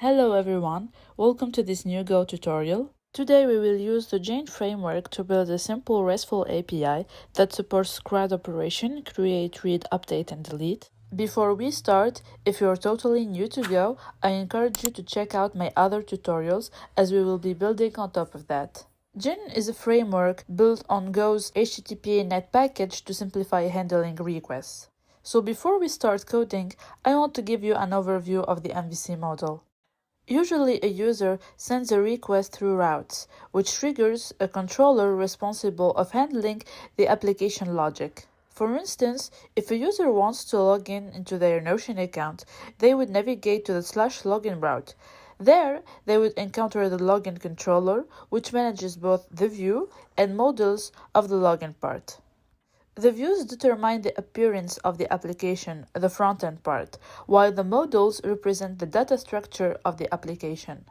Hello everyone, welcome to this new Go tutorial. Today we will use the Jane framework to build a simple RESTful API that supports CRUD operation, create, read, update and delete. Before we start, if you're totally new to Go, I encourage you to check out my other tutorials as we will be building on top of that. Jane is a framework built on Go's HTTP net package to simplify handling requests. So before we start coding, I want to give you an overview of the MVC model. Usually a user sends a request through routes, which triggers a controller responsible of handling the application logic. For instance, if a user wants to log in into their Notion account, they would navigate to the /login route. There, they would encounter the login controller, which manages both the view and modals of the login part. The views determine the appearance of the application, the front-end part, while the modals represent the data structure of the application.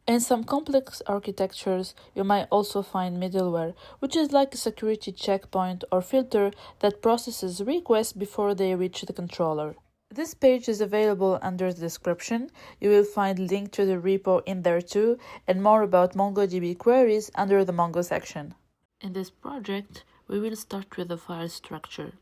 In some complex architectures, you might also find middleware, which is like a security checkpoint or filter that processes requests before they reach the controller. This page is available under the description. You will find a link to the repo in there too, and more about MongoDB queries under the Mongo section. In this project, we will start with the file structure.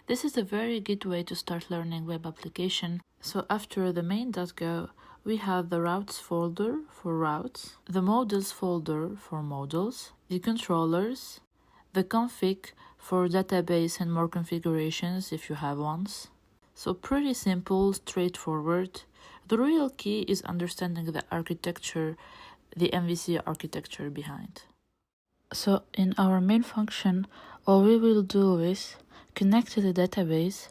This is a very good way to start learning web application. So after the main.go, we have the routes folder for routes, the modals folder for modals, the controllers, the config for database and more configurations if you have ones. So pretty simple, straightforward. The real key is understanding the architecture, the MVC architecture behind. So in our main function, all we will do is connect to the database,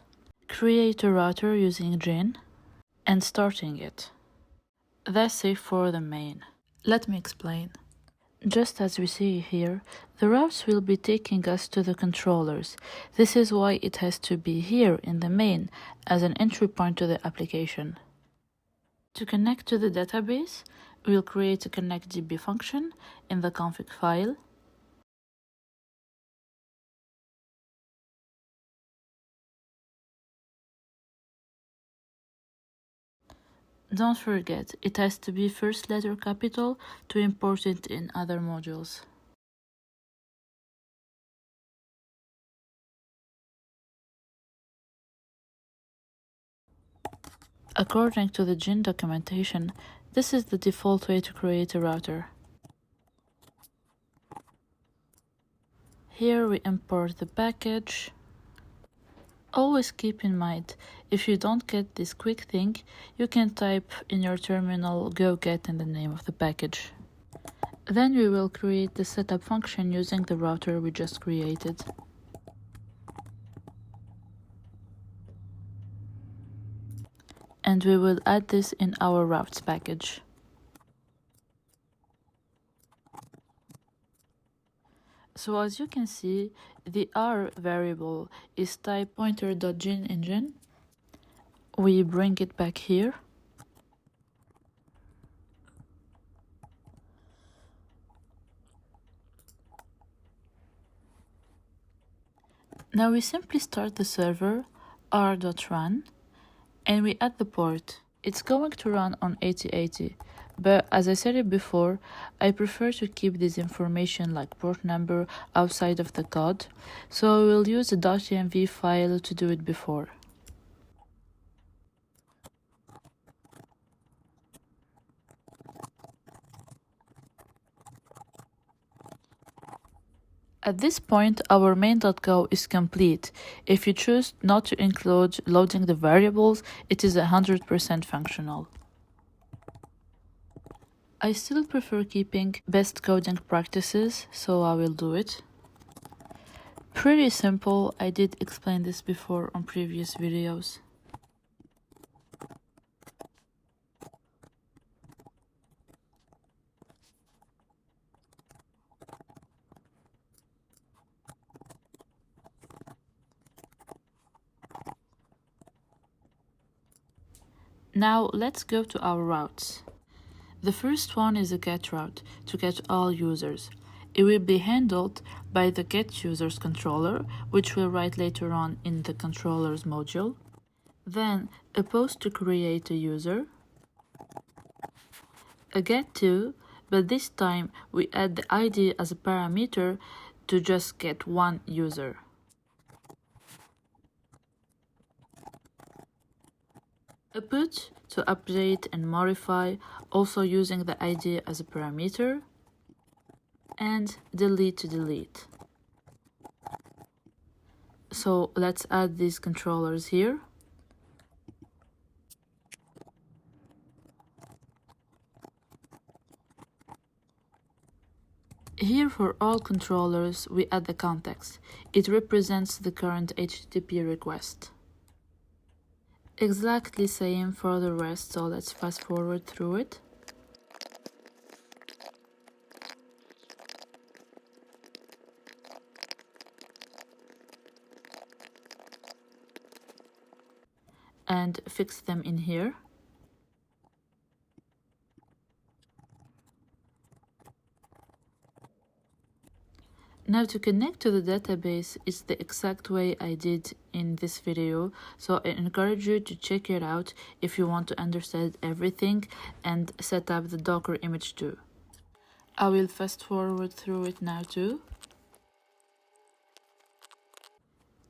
create a router using Jane, and starting it. That's it for the main. Let me explain. Just as we see here, the routes will be taking us to the controllers. This is why it has to be here in the main as an entry point to the application. To connect to the database, we'll create a connectDB function in the config file. Don't forget, it has to be first letter capital to import it in other modules. According to the Jane documentation, this is the default way to create a router. Here we import the package. Always keep in mind, if you don't get this quick thing, you can type in your terminal go get and the name of the package. Then we will create the setup function using the router we just created. And we will add this in our routes package. So as you can see, the R variable is type pointer.geneengine. We bring it back here. Now we simply start the server r.run and we add the port. It's going to run on 8080. But as I said it before, I prefer to keep this information like port number outside of the code, so I will use a .env file to do it before. At this point, our main.go is complete. If you choose not to include loading the variables, it is 100% functional. I still prefer keeping best coding practices, so I will do it. Pretty simple, I did explain this before on previous videos. Now let's go to our routes. The first one is a get route to get all users. It will be handled by the get users controller, which we'll write later on in the controllers module. Then a post to create a user. a get2, but this time we add the ID as a parameter to just get one user. A put to update and modify, also using the ID as a parameter, and delete to delete. So let's add these controllers here. Here for all controllers, we add the context. It represents the current HTTP request. Exactly same for the rest, so let's fast forward through it. And fix them in here. Now to connect to the database is the exact way I did in this video, so I encourage you to check it out if you want to understand everything and set up the Docker image too. I will fast forward through it now too.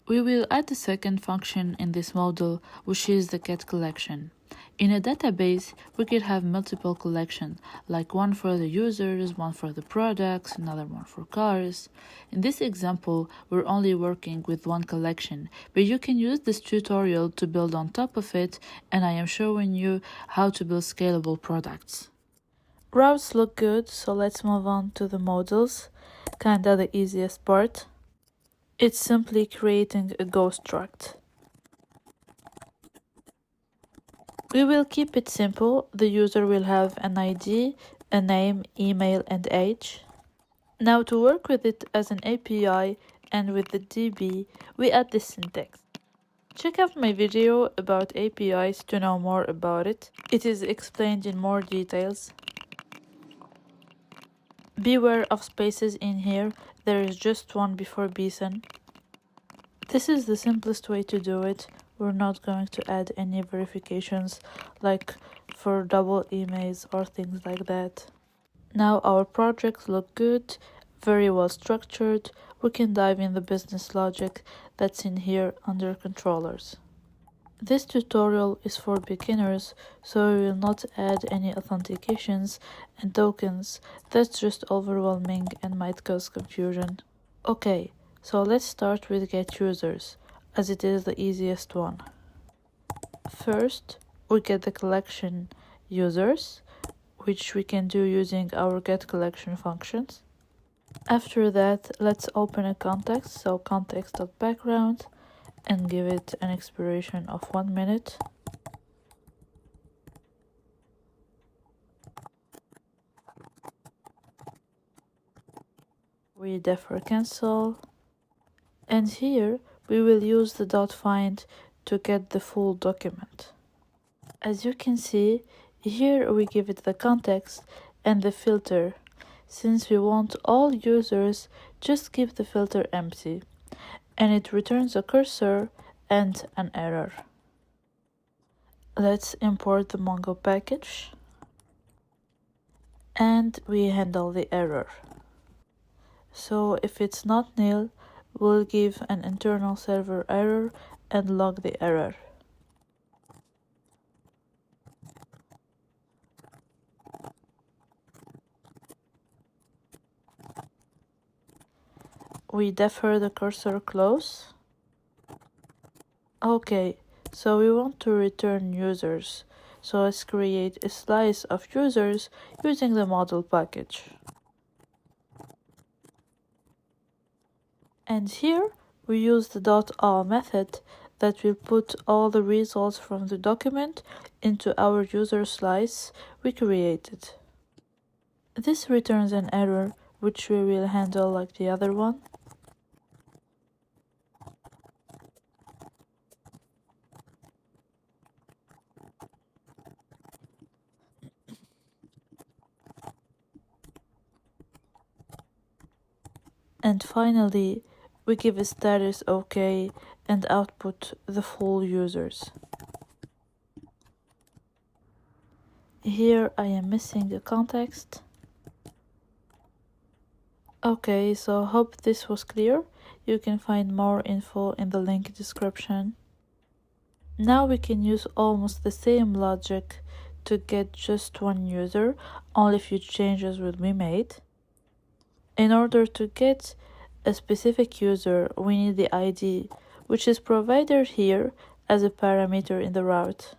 We will add the second function in this module, which is the get collection. In a database, we could have multiple collections, like one for the users, one for the products, another one for cars. In this example, we're only working with one collection, but you can use this tutorial to build on top of it, and I am showing you how to build scalable products. Routes look good, so let's move on to the modules, kinda the easiest part. It's simply creating a ghost struct. We will keep it simple. The user will have an ID, a name, email, and age. Now to work with it as an API and with the DB, we add this syntax. Check out my video about APIs to know more about it. It is explained in more details. Beware of spaces in here. There is just one before bson. This is the simplest way to do it. We're not going to add any verifications like for double emails or things like that. Now our projects look good, very well structured. We can dive in the business logic that's in here under controllers. This tutorial is for beginners, so we will not add any authentications and tokens. That's just overwhelming and might cause confusion. Okay, so let's start with get users, as it is the easiest one. First, we get the collection users, which we can do using our get collection functions. After that, let's open a context, so context.background, and give it an expiration of 1 minute. We defer cancel. And here we will use the .find to get the full document. As you can see, here we give it the context and the filter. Since we want all users, just keep the filter empty. And it returns a cursor and an error. Let's import the Mongo package. And we handle the error. So if it's not nil, we'll give an internal server error and log the error. We defer the cursor close. Okay, so we want to return users. So let's create a slice of users using the model package. And here we use the .all method that will put all the results from the document into our user slice we created. This returns an error, which we will handle like the other one. And finally, we give a status OK and output the full users. Here I am missing a context. Okay, so hope this was clear. You can find more info in the link description. Now we can use almost the same logic to get just one user, only a few changes will be made. In order to get a specific user, we need the ID, which is provided here as a parameter in the route.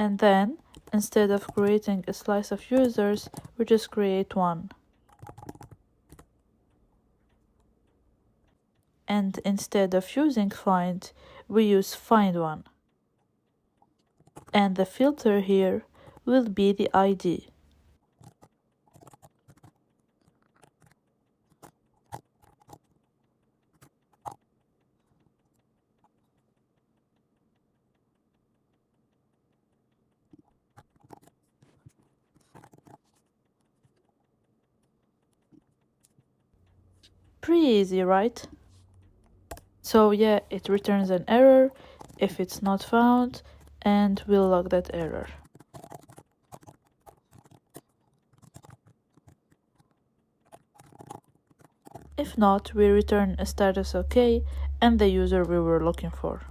And then, instead of creating a slice of users, we just create one. And instead of using find, we use find one. And the filter here will be the ID. Pretty easy, right? So yeah, it returns an error if it's not found, and we'll log that error. If not, we return a status OK and the user we were looking for.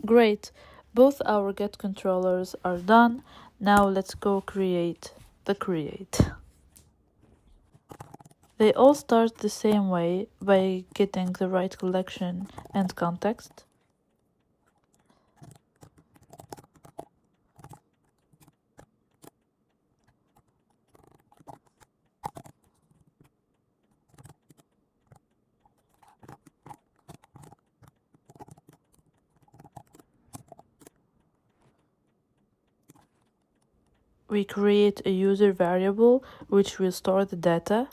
Great, both our get controllers are done. Now let's go create the create. They all start the same way by getting the right collection and context. We create a user variable which will store the data.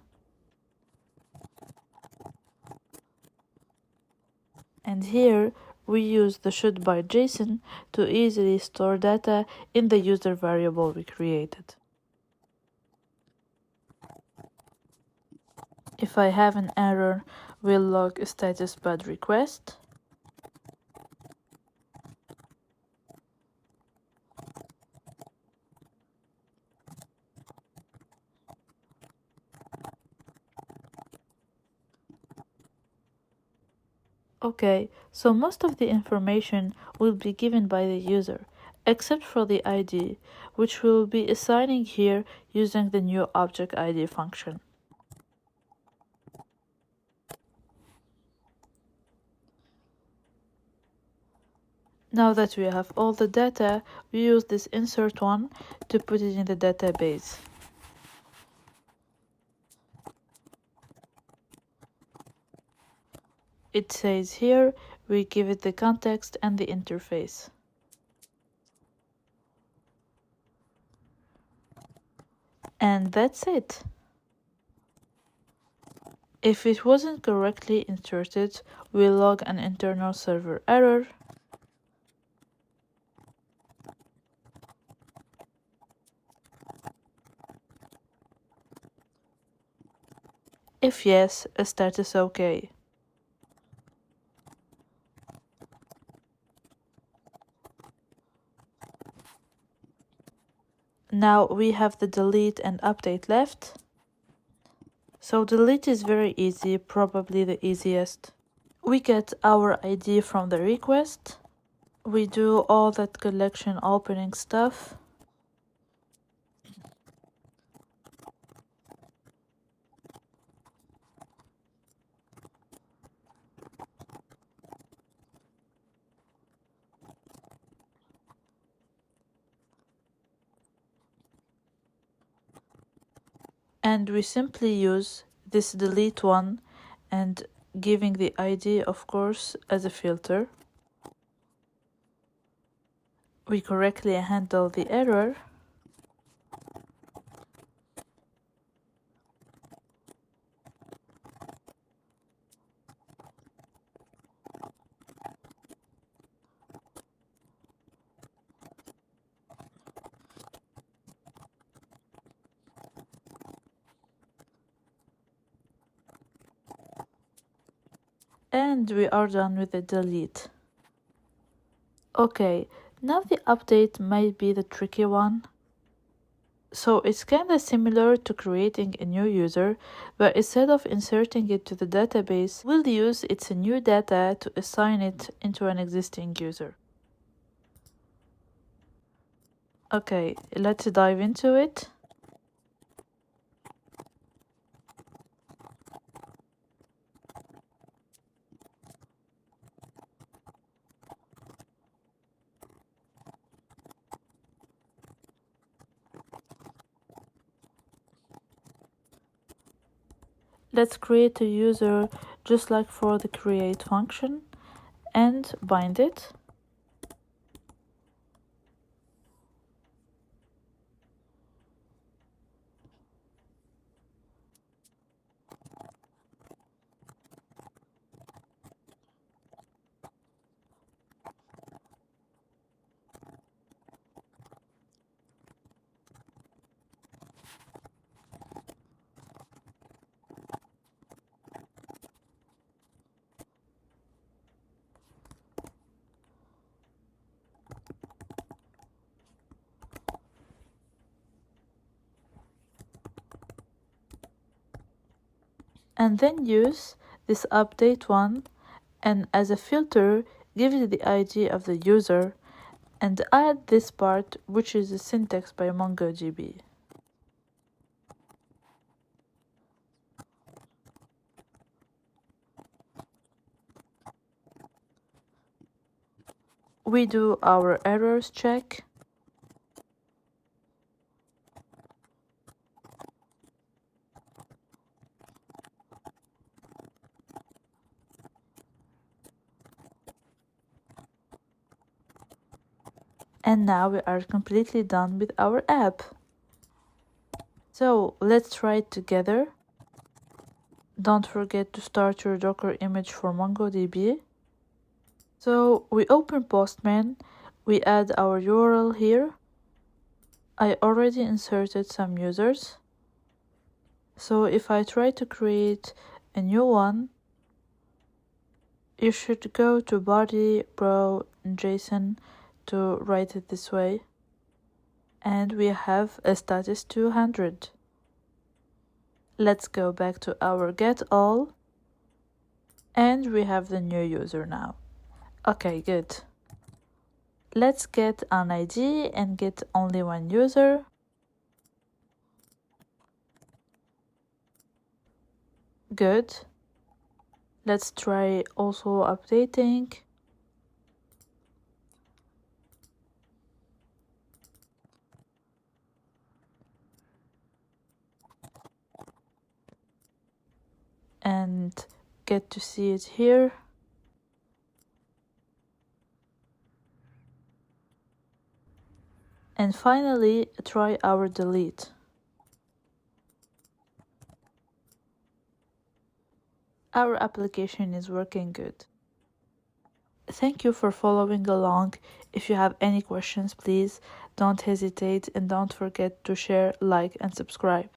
And here we use the should by JSON to easily store data in the user variable we created. If I have an error, we'll log a status bad request. Okay, so most of the information will be given by the user, except for the ID, which we'll be assigning here using the new object ID function. Now that we have all the data, we use this insert one to put it in the database. It says here, we give it the context and the interface. And that's it. If it wasn't correctly inserted, we'll log an internal server error. If yes, a status OK. Now we have the delete and update left. So delete is very easy, probably the easiest. We get our ID from the request. We do all that collection opening stuff. And we simply use this delete one and giving the ID, of course, as a filter. We correctly handle the error. And we are done with the delete. Okay, now the update might be the tricky one. So it's kinda similar to creating a new user, but instead of inserting it to the database, we'll use its new data to assign it into an existing user. Okay, let's dive into it. Let's create a user just like for the create function and bind it. And then use this update one, and as a filter give it the ID of the user and add this part, which is the syntax by MongoDB. We do our errors check. And now we are completely done with our app. So let's try it together. Don't forget to start your Docker image for MongoDB. So we open Postman, we add our URL here. I already inserted some users. So if I try to create a new one, you should go to body, bro, and JSON to write it this way. And we have a status 200. Let's go back to our get all. And we have the new user now. Okay, good. Let's get an ID and get only one user. Good. Let's try also updating. And get to see it here. And finally, try our delete. Our application is working good. Thank you for following along. If you have any questions, please don't hesitate and don't forget to share, like, and subscribe.